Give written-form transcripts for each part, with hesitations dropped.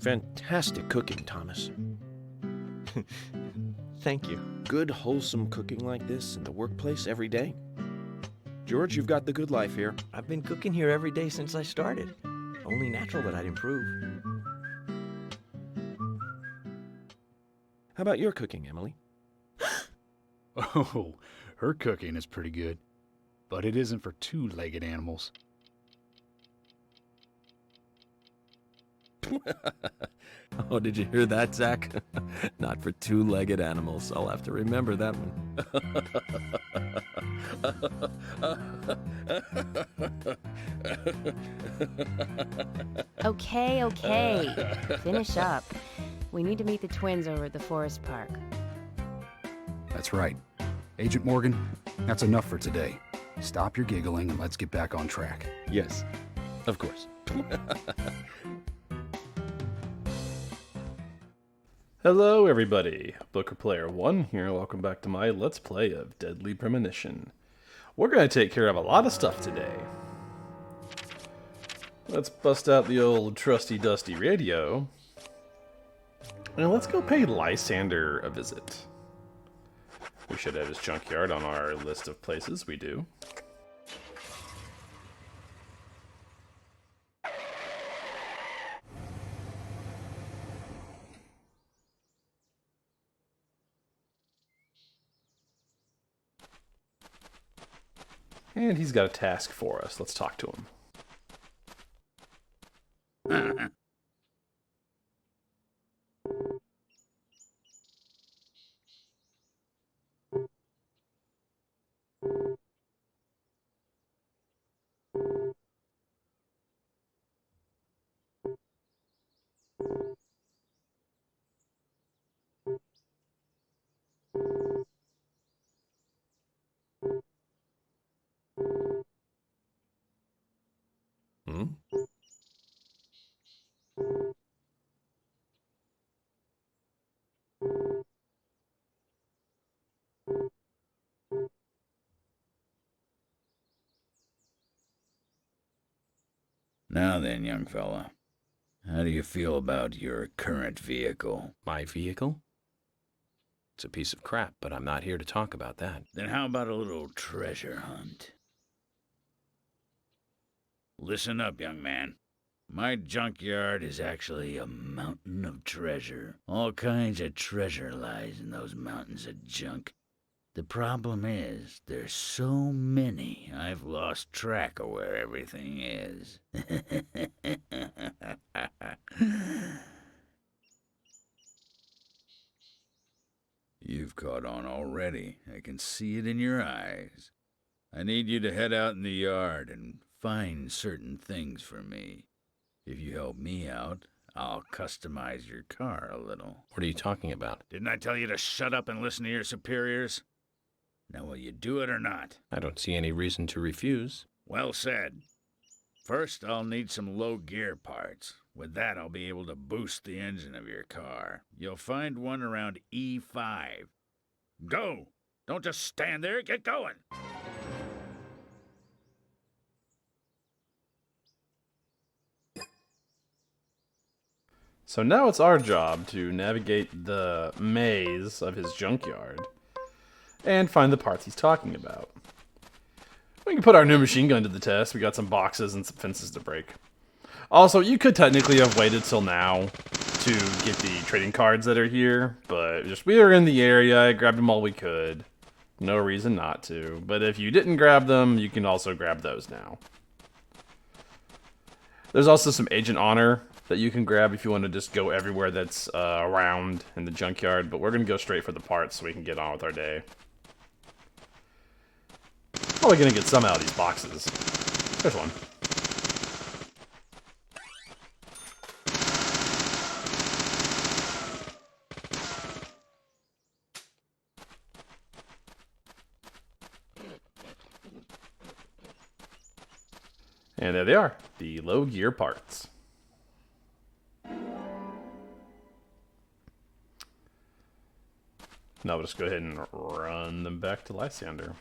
Fantastic cooking, Thomas. Thank you. Good, wholesome cooking like this in the workplace every day. George, you've got the good life here. I've been cooking here every day since I started. Only natural that I'd improve. How about your cooking, Emily? Oh, her cooking is pretty good, but it isn't for two-legged animals. Oh, did you hear that, Zach? Not for two-legged animals. I'll have to remember that one. Okay. Finish up. We need to meet the twins over at the forest park. That's right. Agent Morgan, that's enough for today. Stop your giggling and let's get back on track. Yes, of course. Hello everybody, Booker Player 1 here, welcome back to my Let's Play of Deadly Premonition. We're going to take care of a lot of stuff today. Let's bust out the old trusty dusty radio. And let's go pay Lysander a visit. We should have his junkyard on our list of places, we do. And he's got a task for us. Let's talk to him. Hmm? Now then, young fella, how do you feel about your current vehicle? My vehicle? It's a piece of crap, but I'm not here to talk about that. Then how about a little treasure hunt? Listen up, young man. My junkyard is actually a mountain of treasure. All kinds of treasure lies in those mountains of junk. The problem is, there's so many, I've lost track of where everything is. You've caught on already. I can see it in your eyes. I need you to head out in the yard and find certain things for me. If you help me out, I'll customize your car a little. What are you talking about? Didn't I tell you to shut up and listen to your superiors? Now, will you do it or not? I don't see any reason to refuse. Well said. First, I'll need some low gear parts. With that, I'll be able to boost the engine of your car. You'll find one around E5. Go! Don't just stand there, get going! So now it's our job to navigate the maze of his junkyard and find the parts he's talking about. We can put our new machine gun to the test. We got some boxes and some fences to break. Also, you could technically have waited till now to get the trading cards that are here, but just we were in the area, I grabbed them all we could. No reason not to. But if you didn't grab them, you can also grab those now. There's also some agent honor that you can grab if you want to just go everywhere that's around in the junkyard, but we're going to go straight for the parts so we can get on with our day. Probably going to get some out of these boxes. There's one. And there they are, the low gear parts. Now we'll just go ahead and run them back to Lysander.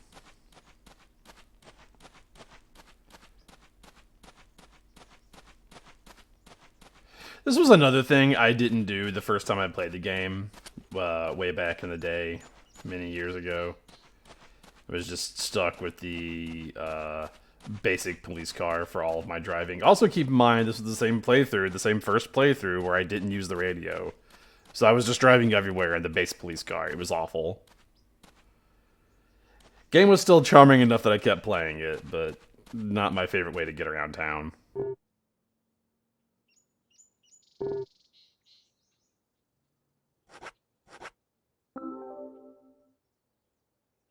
This was another thing I didn't do the first time I played the game, way back in the day, many years ago. I was just stuck with the basic police car for all of my driving. Also, keep in mind, this was the same playthrough, the same first playthrough, where I didn't use the radio. So I was just driving everywhere in the base police car. It was awful. Game was still charming enough that I kept playing it, but not my favorite way to get around town.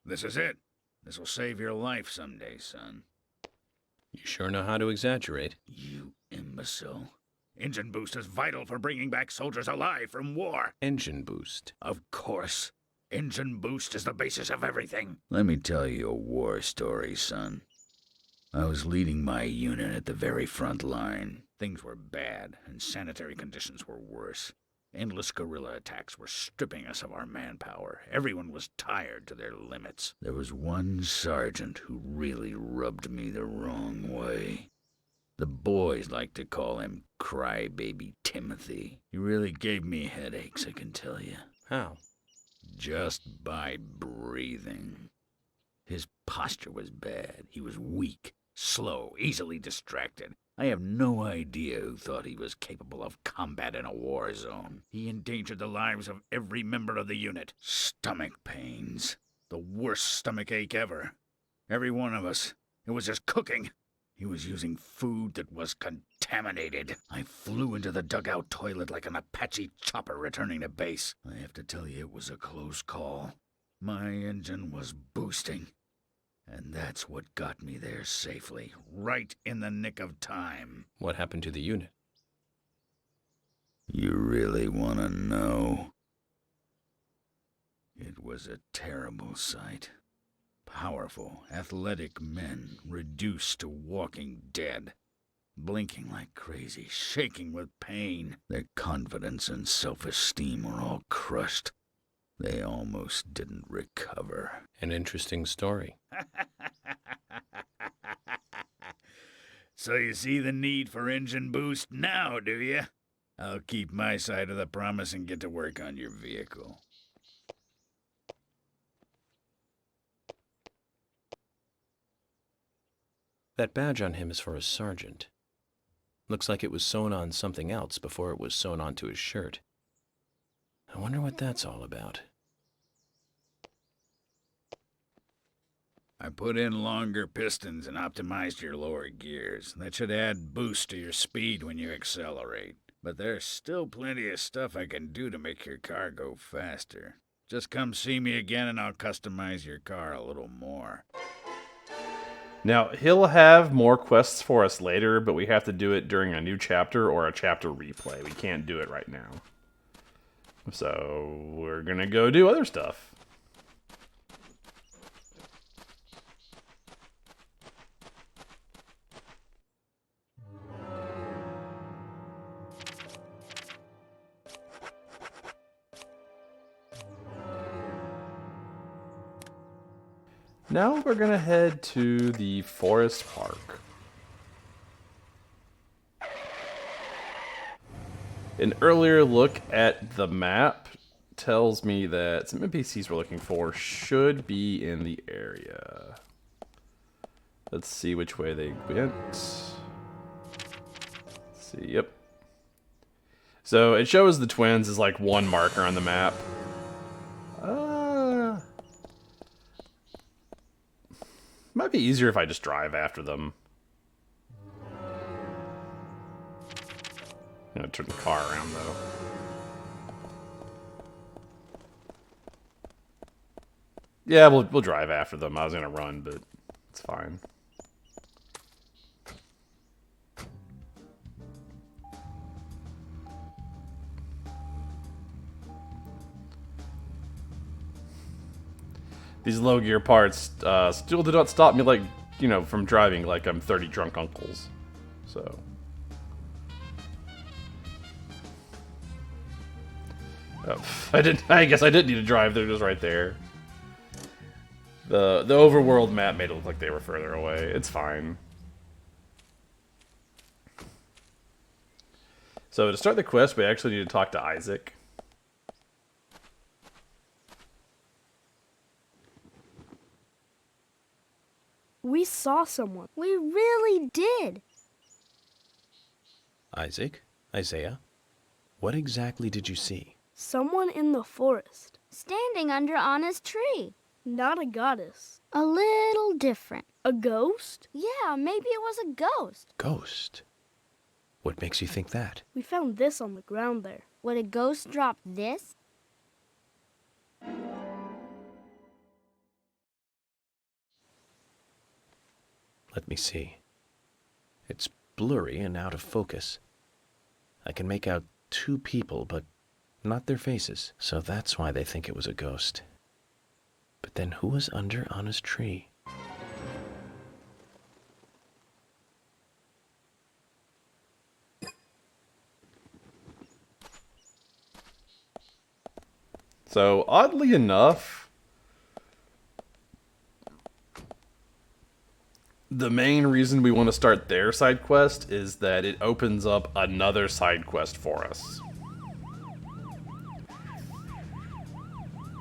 This is it. This will save your life someday, son. You sure know how to exaggerate. You imbecile. Engine boost is vital for bringing back soldiers alive from war. Engine boost. Of course. Engine boost is the basis of everything. Let me tell you a war story, son. I was leading my unit at the very front line. Things were bad, and sanitary conditions were worse. Endless guerrilla attacks were stripping us of our manpower. Everyone was tired to their limits. There was one sergeant who really rubbed me the wrong way. The boys like to call him Crybaby Timothy. He really gave me headaches, I can tell you. How? Just by breathing. His posture was bad. He was weak, slow, easily distracted. I have no idea who thought he was capable of combat in a war zone. He endangered the lives of every member of the unit. Stomach pains. The worst stomach ache ever. Every one of us. It was just cooking. He was using food that was contaminated. I flew into the dugout toilet like an Apache chopper returning to base. I have to tell you, it was a close call. My engine was boosting. And that's what got me there safely, right in the nick of time. What happened to the unit? You really want to know? It was a terrible sight. Powerful, athletic men reduced to walking dead. Blinking like crazy, shaking with pain. Their confidence and self-esteem were all crushed. They almost didn't recover. An interesting story. So you see the need for engine boost now, do you? I'll keep my side of the promise and get to work on your vehicle. That badge on him is for a sergeant. Looks like it was sewn on something else before it was sewn onto his shirt. I wonder what that's all about. I put in longer pistons and optimized your lower gears. That should add boost to your speed when you accelerate. But there's still plenty of stuff I can do to make your car go faster. Just come see me again and I'll customize your car a little more. Now, he'll have more quests for us later, but we have to do it during a new chapter or a chapter replay. We can't do it right now. So, we're gonna go do other stuff. Now we're gonna head to the forest park. An earlier look at the map tells me that some NPCs we're looking for should be in the area. Let's see which way they went. Let's see, yep. So it shows the twins as like one marker on the map. Might be easier if I just drive after them. I'm gonna turn the car around though. Yeah, we'll drive after them. I was gonna run, but it's fine. These low gear parts still do not stop me, like, you know, from driving like I'm 30 drunk uncles. So. Oh, I guess I didn't need to drive. They're just right there. The overworld map made it look like they were further away. It's fine. So to start the quest, we actually need to talk to Isaac. We saw someone. We really did. Isaac? Isaiah? What exactly did you see? Someone in the forest. Standing under Anna's tree. Not a goddess. A little different. A ghost? Yeah, maybe it was a ghost. Ghost? What makes you think that? We found this on the ground there. Would a ghost drop this? Let me see. It's blurry and out of focus. I can make out two people, but not their faces. So that's why they think it was a ghost. But then who was under Anna's tree? So, oddly enough, the main reason we want to start their side quest is that it opens up another side quest for us.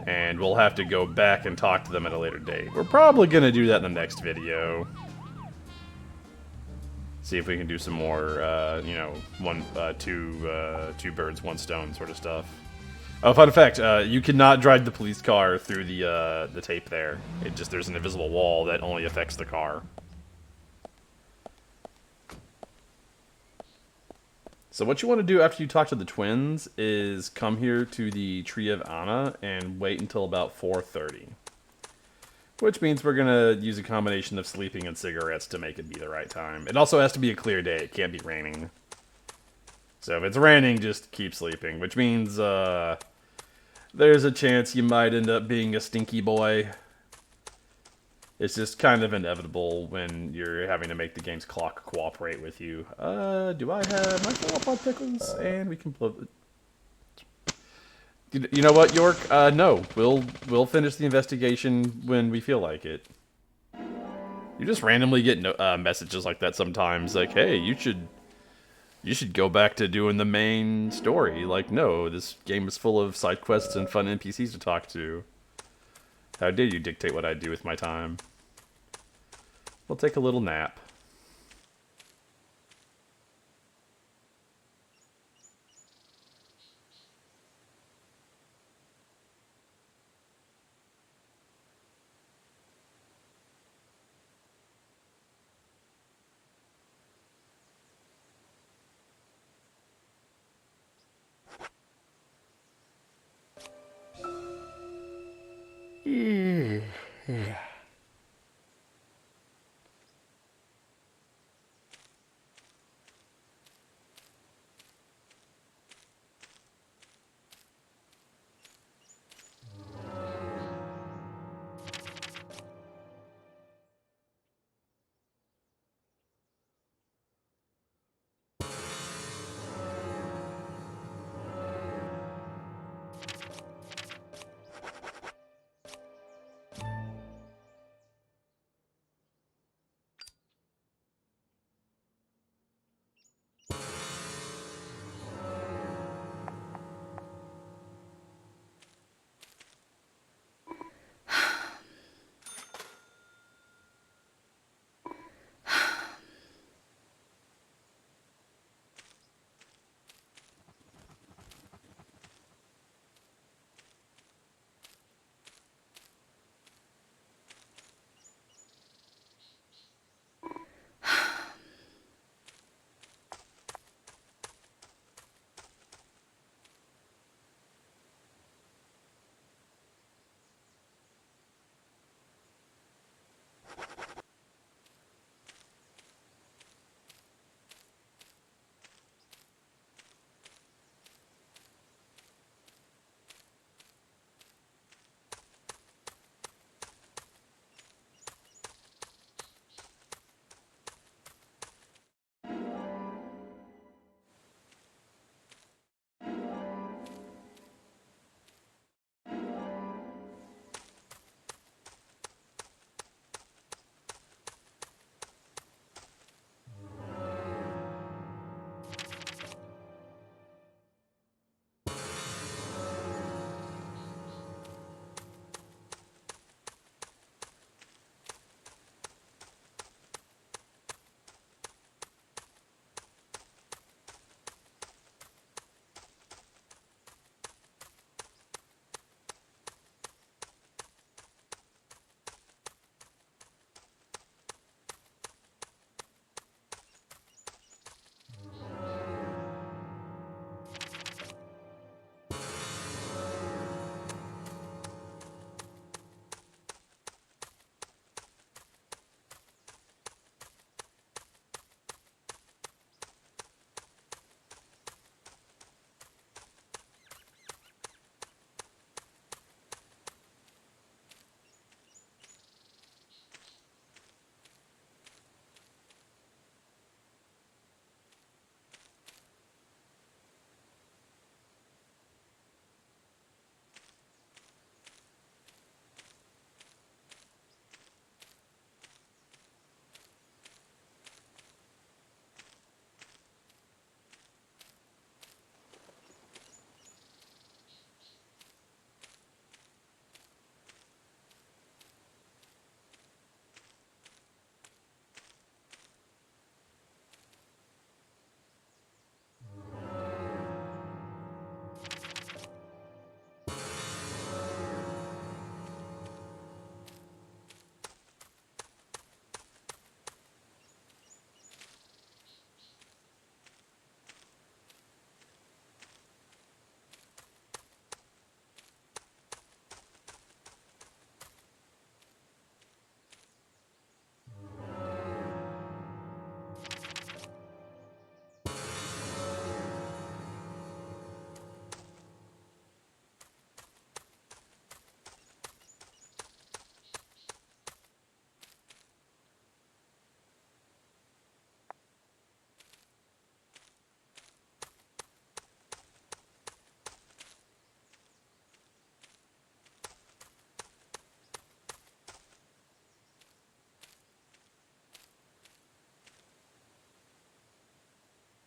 And we'll have to go back and talk to them at a later date. We're probably going to do that in the next video. See if we can do some more, you know, two birds, one stone sort of stuff. Oh, fun fact, you cannot drive the police car through the tape there. There's an invisible wall that only affects the car. So what you want to do after you talk to the twins is come here to the Tree of Anna and wait until about 4:30. Which means we're going to use a combination of sleeping and cigarettes to make it be the right time. It also has to be a clear day. It can't be raining. So if it's raining, just keep sleeping. Which means there's a chance you might end up being a stinky boy. It's just kind of inevitable when you're having to make the game's clock cooperate with you. Do I have my fill-up pickles? And we can blow... You know what, York? No. We'll finish the investigation when we feel like it. You just randomly get messages like that sometimes. Like, hey, you should go back to doing the main story. Like, no, this game is full of side quests and fun NPCs to talk to. How dare you dictate what I do with my time? We'll take a little nap.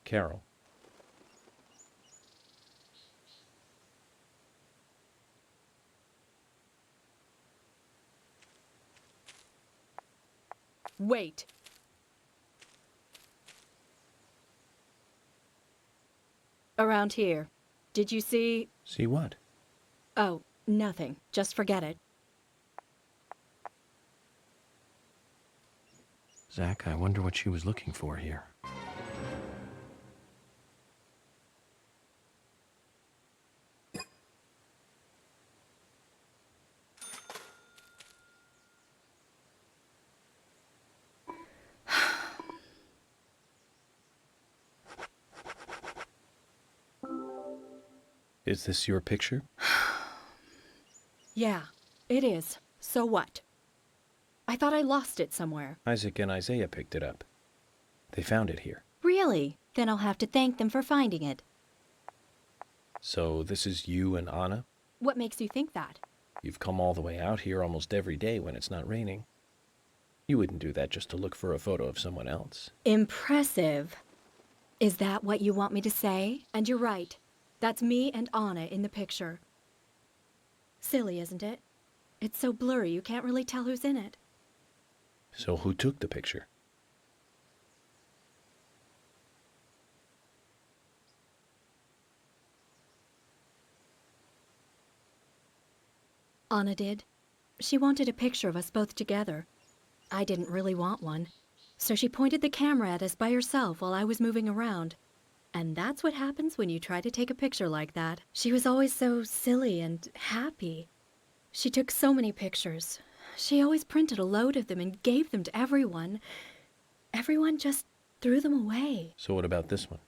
Carol. Wait. Around here. Did you see... See what? Oh, nothing. Just forget it. Zach, I wonder what she was looking for here. Is this your picture? Yeah, it is. So what? I thought I lost it somewhere. Isaac and Isaiah picked it up. They found it here. Really? Then I'll have to thank them for finding it. So this is you and Anna? What makes you think that? You've come all the way out here almost every day when it's not raining. You wouldn't do that just to look for a photo of someone else. Impressive. Is that what you want me to say? And you're right. That's me and Anna in the picture. Silly, isn't it? It's so blurry you can't really tell who's in it. So who took the picture? Anna did. She wanted a picture of us both together. I didn't really want one. So she pointed the camera at us by herself while I was moving around. And that's what happens when you try to take a picture like that. She was always so silly and happy. She took so many pictures. She always printed a load of them and gave them to everyone. Everyone just threw them away. So what about this one?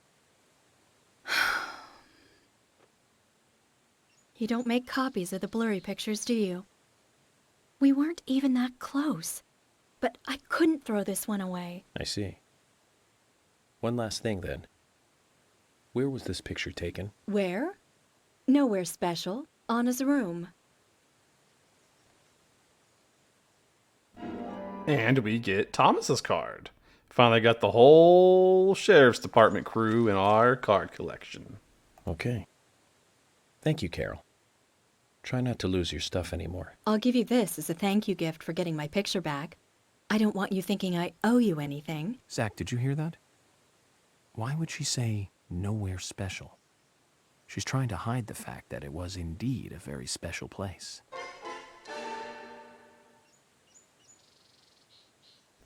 You don't make copies of the blurry pictures, do you? We weren't even that close. But I couldn't throw this one away. I see. One last thing, then. Where was this picture taken? Where? Nowhere special. Anna's room. And we get Thomas's card. Finally got the whole sheriff's department crew in our card collection. Okay. Thank you, Carol. Try not to lose your stuff anymore. I'll give you this as a thank you gift for getting my picture back. I don't want you thinking I owe you anything. Zach, did you hear that? Why would she say nowhere special? She's trying to hide the fact that it was indeed a very special place.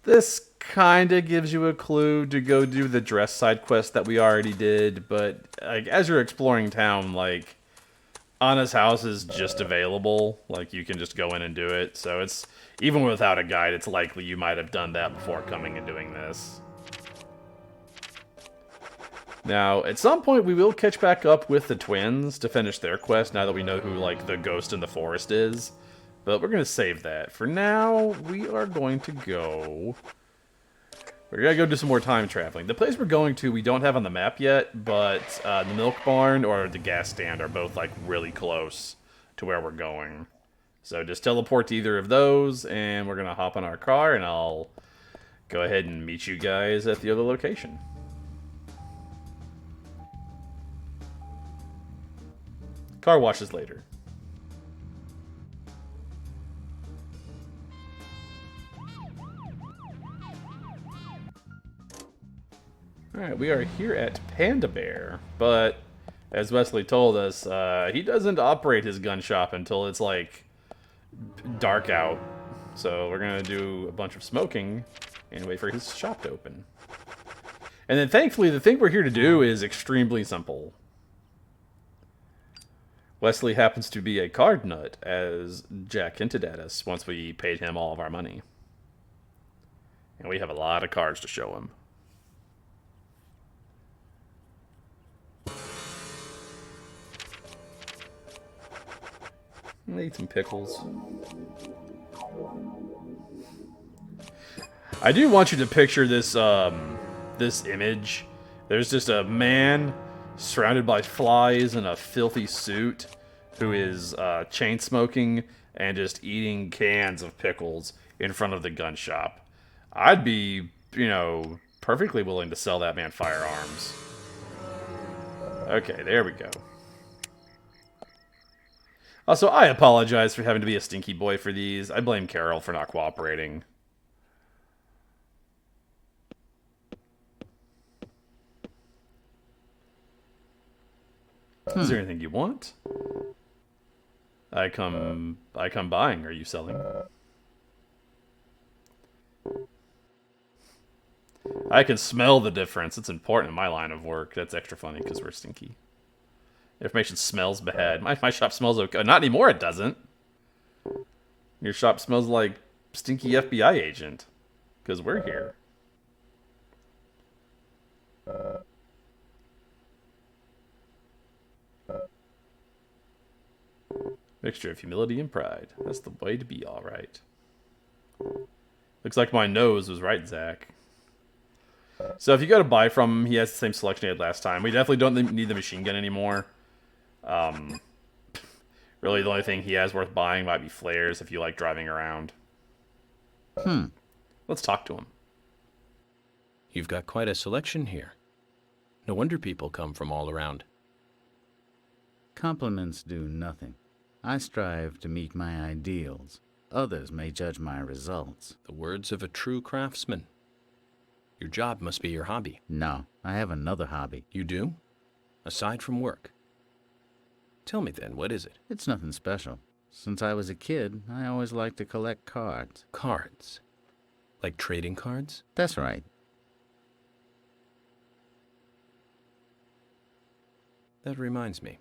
This kinda gives you a clue to go do the dress side quest that we already did, but like as you're exploring town, like Anna's house is just available. Like you can just go in and do it. So it's even without a guide, it's likely you might have done that before coming and doing this. Now, at some point we will catch back up with the twins to finish their quest now that we know who like the ghost in the forest is. But we're going to save that. For now, we are going to go... We're going to go do some more time traveling. The place we're going to, we don't have on the map yet, but the milk barn or the gas stand are both, like, really close to where we're going. So just teleport to either of those, and we're going to hop in our car, and I'll go ahead and meet you guys at the other location. Car washes later. Alright, we are here at Panda Bear, but as Wesley told us, he doesn't operate his gun shop until it's like dark out. So we're gonna do a bunch of smoking and wait for his shop to open. And then thankfully the thing we're here to do is extremely simple. Wesley happens to be a card nut, as Jack hinted at us once we paid him all of our money. And we have a lot of cards to show him. I eat some pickles. I do want you to picture this this image. There's just a man surrounded by flies in a filthy suit who is chain smoking and just eating cans of pickles in front of the gun shop. I'd be, you know, perfectly willing to sell that man firearms. Okay, there we go. Also, I apologize for having to be a stinky boy for these. I blame Carol for not cooperating. Is there anything you want? I come buying. Are you selling? I can smell the difference. It's important in my line of work. That's extra funny because we're stinky. Information smells bad. My shop smells okay. Not anymore, it doesn't. Your shop smells like stinky FBI agent. Because we're here. Mixture of humility and pride. That's the way to be, alright. Looks like my nose was right, Zach. So if you go to buy from him, he has the same selection he had last time. We definitely don't need the machine gun anymore. Really, the only thing he has worth buying might be flares if you like driving around. Let's talk to him. You've got quite a selection here. No wonder people come from all around. Compliments do nothing. I strive to meet my ideals. Others may judge my results. The words of a true craftsman. Your job must be your hobby. No, I have another hobby. You do? Aside from work? Tell me then, what is it? It's nothing special. Since I was a kid, I always liked to collect cards. Cards? Like trading cards? That's right. That reminds me.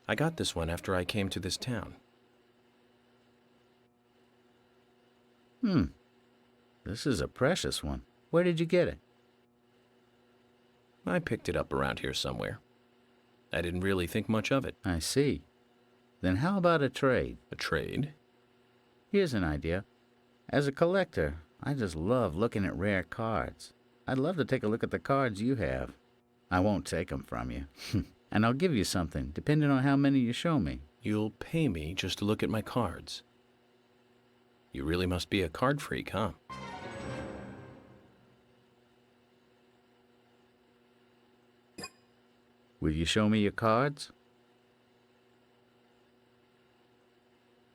I got this one after I came to this town. This is a precious one. Where did you get it? I picked it up around here somewhere. I didn't really think much of it. I see. Then how about a trade? A trade? Here's an idea. As a collector, I just love looking at rare cards. I'd love to take a look at the cards you have. I won't take them from you. And I'll give you something, depending on how many you show me. You'll pay me just to look at my cards. You really must be a card freak, huh? Will you show me your cards?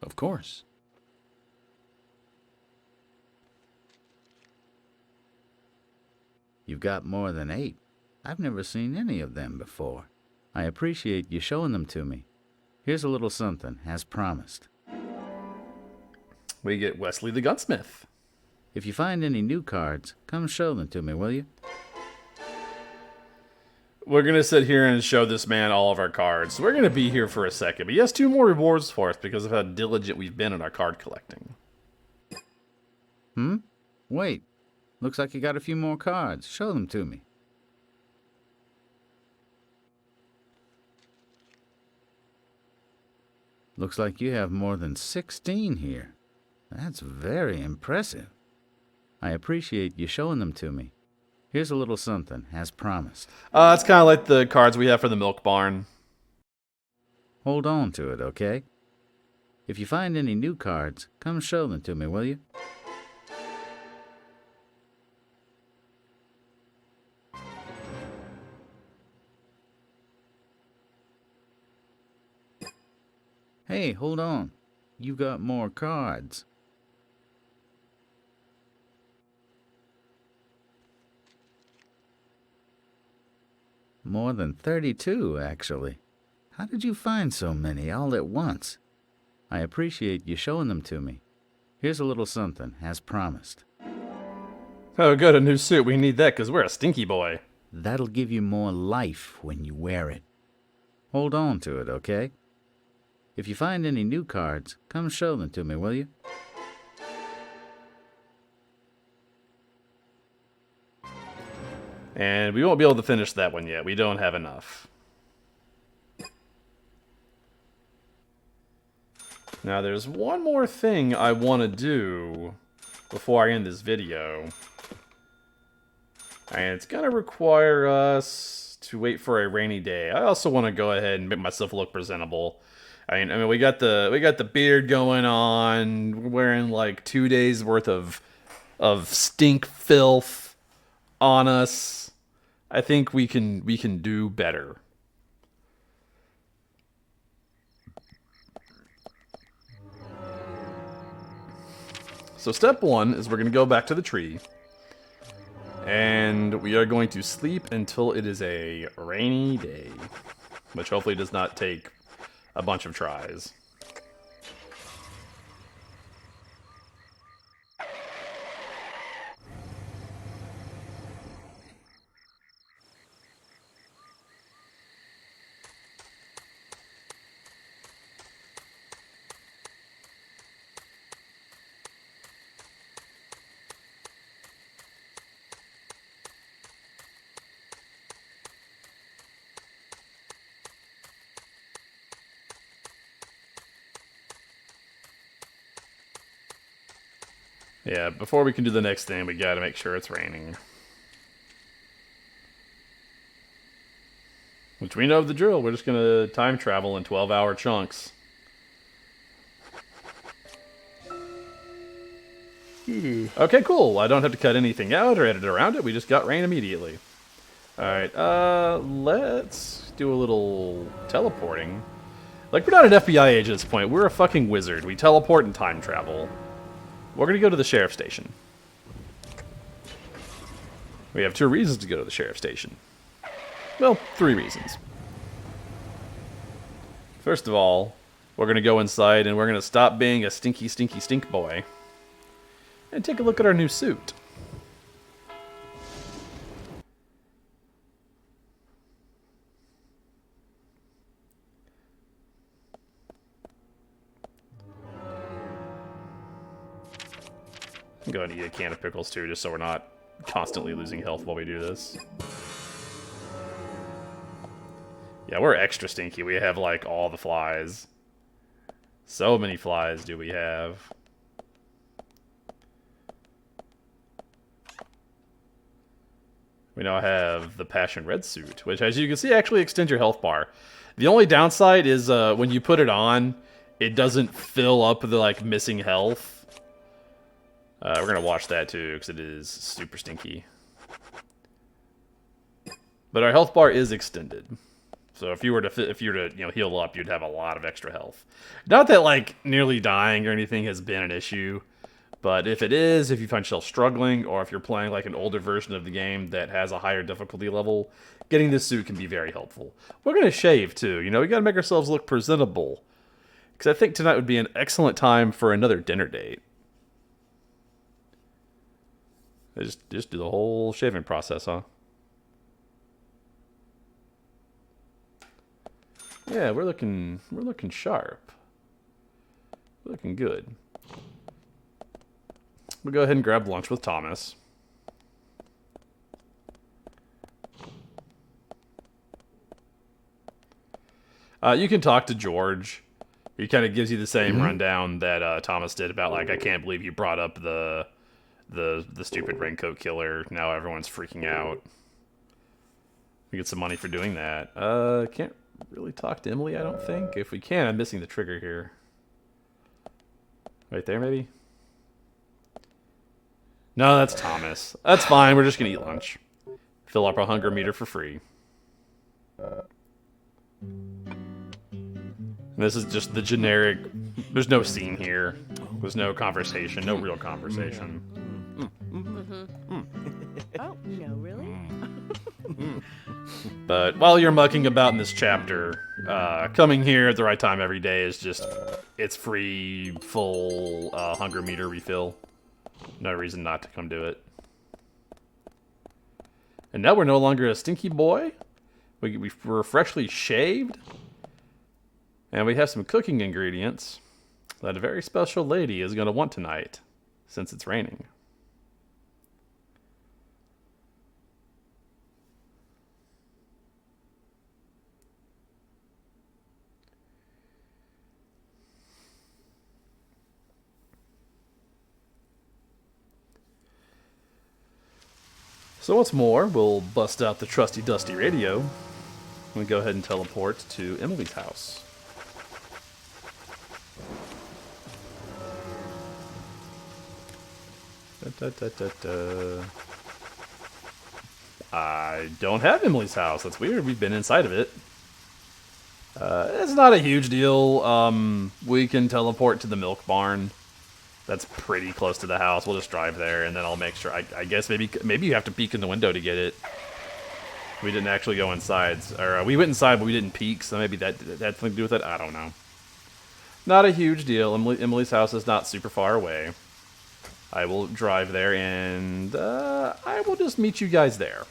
Of course. You've got more than 8. I've never seen any of them before. I appreciate you showing them to me. Here's a little something, as promised. We get Wesley the Gunsmith. If you find any new cards, come show them to me, will you? We're going to sit here and show this man all of our cards. We're going to be here for a second, but he has 2 more rewards for us because of how diligent we've been in our card collecting. Wait. Looks like you got a few more cards. Show them to me. Looks like you have more than 16 here. That's very impressive. I appreciate you showing them to me. Here's a little something, as promised. It's kind of like the cards we have for the milk barn. Hold on to it, okay? If you find any new cards, come show them to me, will you? Hey, hold on. You got more cards. More than 32, actually. How did you find so many all at once? I appreciate you showing them to me. Here's a little something, as promised. Oh, good, a new suit. We need that because we're a stinky boy. That'll give you more life when you wear it. Hold on to it, okay? If you find any new cards, come show them to me, will you? And we won't be able to finish that one yet. We don't have enough. Now, there's one more thing I want to do before I end this video. And it's going to require us to wait for a rainy day. I also want to go ahead and make myself look presentable. I mean, we got the beard going on. We're wearing like 2 days worth of stink filth on us. I think we can do better. So step 1 is we're going to go back to the tree. And we are going to sleep until it is a rainy day. Which hopefully does not take a bunch of tries. Yeah, before we can do the next thing, we gotta make sure it's raining. Which we know the drill. We're just gonna time travel in 12-hour chunks. Okay, cool. I don't have to cut anything out or edit around it. We just got rain immediately. Alright, let's do a little teleporting. Like, we're not an FBI agent at this point. We're a fucking wizard. We teleport and time travel. We're going to go to the sheriff's station. We have 2 reasons to go to the sheriff's station. Well, 3 reasons. First of all, we're going to go inside and we're going to stop being a stinky, stinky, stink boy. And take a look at our new suit. I'm going to eat a can of pickles too, just so we're not constantly losing health while we do this. Yeah, we're extra stinky. We have, like, all the flies. So many flies do we have. We now have the Passion Red suit, which, as you can see, actually extends your health bar. The only downside is when you put it on, it doesn't fill up the, like, missing health. We're going to watch that too, because it is super stinky. But our health bar is extended. So if you were to heal up, you'd have a lot of extra health. Not that, like, nearly dying or anything has been an issue. But if it is, if you find yourself struggling, or if you're playing, like, an older version of the game that has a higher difficulty level, getting this suit can be very helpful. We're going to shave too. You know, we got to make ourselves look presentable. Because I think tonight would be an excellent time for another dinner date. Just do the whole shaving process, huh? Yeah, we're looking sharp. We're looking good. We'll go ahead and grab lunch with Thomas. You can talk to George. He kind of gives you the same rundown that Thomas did about, like, I can't believe you brought up the stupid raincoat killer. Now everyone's freaking out. We get some money for doing that. Can't really talk to Emily, I don't think. If we can, I'm missing the trigger here. Right there, maybe? No, that's Thomas. That's fine. We're just gonna eat lunch. Fill up our hunger meter for free. This is just the generic... There's no scene here. There's no conversation. No real conversation. Oh, no, really? But while you're mucking about in this chapter, coming here at the right time every day is just... It's free, full hunger meter refill. No reason not to come do it. And now we're no longer a stinky boy. We're freshly shaved. And we have some cooking ingredients that a very special lady is going to want tonight, since it's raining. So once more, we'll bust out the trusty dusty radio and go ahead and teleport to Emily's house. I don't have Emily's house. That's weird. We've been inside of it. It's not a huge deal. We can teleport to the milk barn That's pretty close to the house. We'll just drive there, and then I'll make sure. I guess maybe you have to peek in the window to get it. We didn't actually go inside, or we went inside, but we didn't peek. So maybe that had something to do with it. I don't know. Not a huge deal. Emily's house is not super far away. I will drive there, and I will just meet you guys there.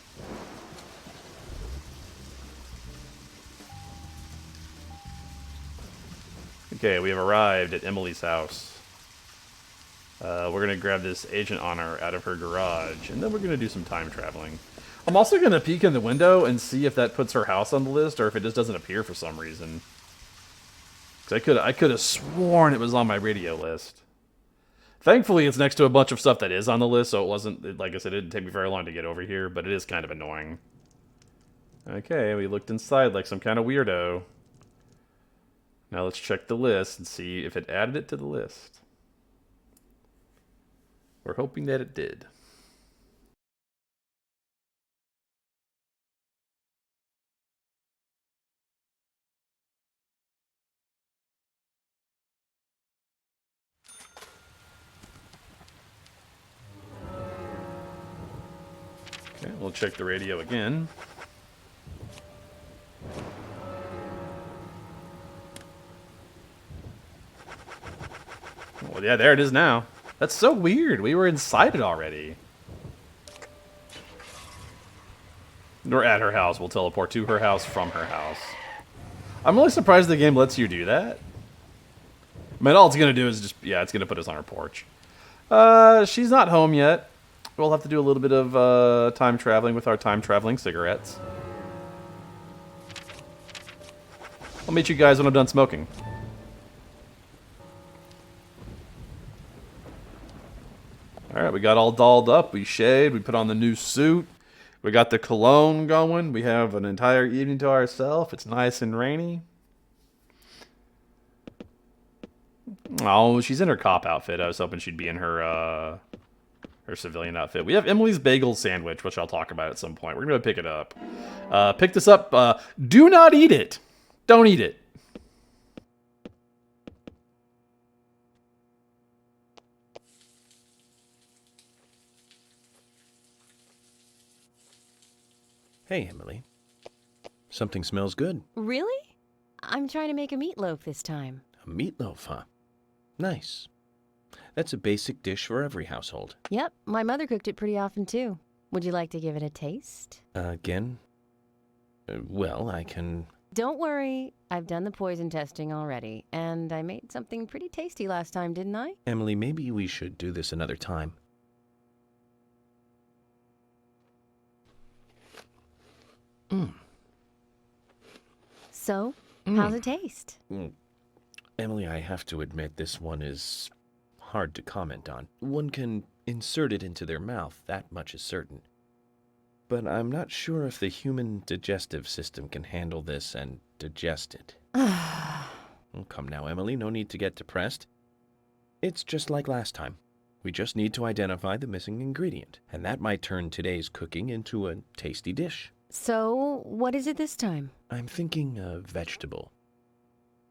Okay, we have arrived at Emily's house. We're going to grab this Agent Honor out of her garage, and then we're going to do some time traveling. I'm also going to peek in the window and see if that puts her house on the list, or if it just doesn't appear for some reason. Because I could have sworn it was on my radio list. Thankfully, it's next to a bunch of stuff that is on the list, so it wasn't, like I said, it didn't take me very long to get over here, but it is kind of annoying. Okay, we looked inside like some kind of weirdo. Now let's check the list and see if it added it to the list. We're hoping that it did. Okay, we'll check the radio again. Well, yeah, there it is now. That's so weird. We were inside it already. We're at her house. We'll teleport to her house from her house. I'm really surprised the game lets you do that. I mean, all it's going to do is just, yeah, it's going to put us on her porch. She's not home yet. We'll have to do a little bit of time traveling with our time traveling cigarettes. I'll meet you guys when I'm done smoking. Alright, we got all dolled up, we shaved, we put on the new suit, we got the cologne going, we have an entire evening to ourselves, it's nice and rainy. Oh, she's in her cop outfit. I was hoping she'd be in her civilian outfit. We have Emily's bagel sandwich, which I'll talk about at some point. We're going to pick it up. Pick this up. Do not eat it. Don't eat it. Hey, Emily. Something smells good. Really? I'm trying to make a meatloaf this time. A meatloaf, huh? Nice. That's a basic dish for every household. Yep, my mother cooked it pretty often too. Would you like to give it a taste? Again? Well, I can... Don't worry, I've done the poison testing already, and I made something pretty tasty last time, didn't I? Emily, maybe we should do this another time. So, how's it taste? Emily, I have to admit this one is hard to comment on. One can insert it into their mouth, that much is certain. But I'm not sure if the human digestive system can handle this and digest it. Oh, come now, Emily, no need to get depressed. It's just like last time. We just need to identify the missing ingredient, and that might turn today's cooking into a tasty dish. So, what is it this time? I'm thinking a vegetable.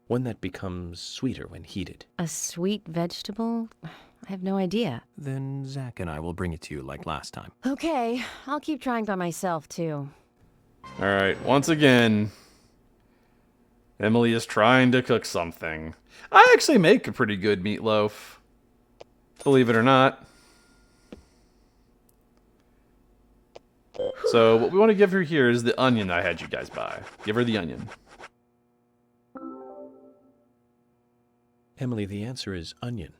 One that becomes sweeter when heated. A sweet vegetable? I have no idea. Then Zach and I will bring it to you like last time. Okay, I'll keep trying by myself, too. Alright, once again, Emily is trying to cook something. I actually make a pretty good meatloaf. Believe it or not. So what we want to give her here is the onion I had you guys buy. Give her the onion. Emily, the answer is onion.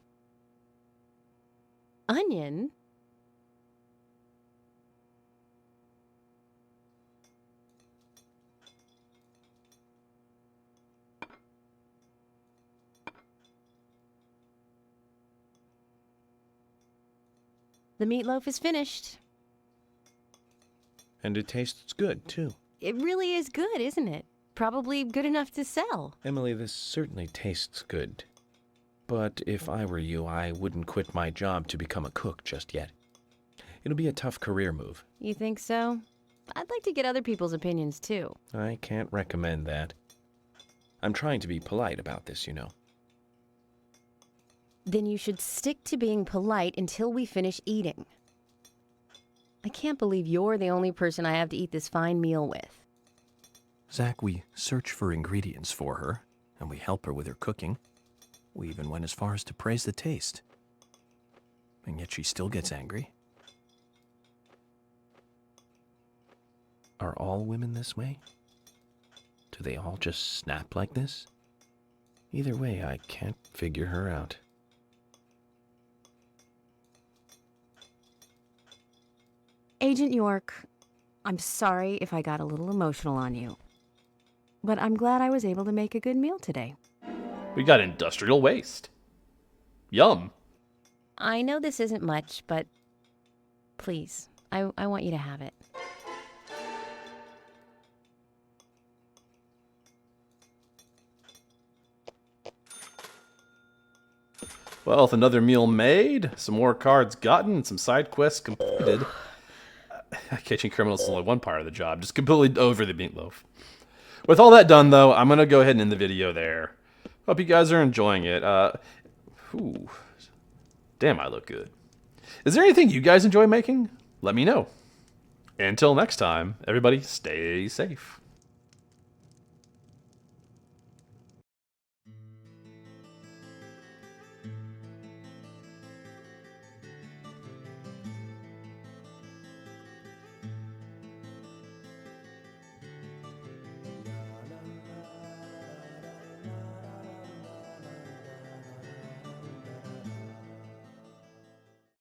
Onion? The meatloaf is finished. And it tastes good, too. It really is good, isn't it? Probably good enough to sell. Emily, this certainly tastes good. But if I were you, I wouldn't quit my job to become a cook just yet. It'll be a tough career move. You think so? I'd like to get other people's opinions, too. I can't recommend that. I'm trying to be polite about this, you know. Then you should stick to being polite until we finish eating. I can't believe you're the only person I have to eat this fine meal with. Zach, we search for ingredients for her, and we help her with her cooking. We even went as far as to praise the taste. And yet she still gets angry. Are all women this way? Do they all just snap like this? Either way, I can't figure her out. Agent York, I'm sorry if I got a little emotional on you. But I'm glad I was able to make a good meal today. We got industrial waste. Yum. I know this isn't much, but please, I want you to have it. Well, with another meal made, some more cards gotten, and some side quests completed. Catching criminals is only one part of the job, just completely over the meatloaf. With all that done, though, I'm going to go ahead and end the video there. Hope you guys are enjoying it. Damn, I look good. Is there anything you guys enjoy making? Let me know. Until next time, everybody stay safe.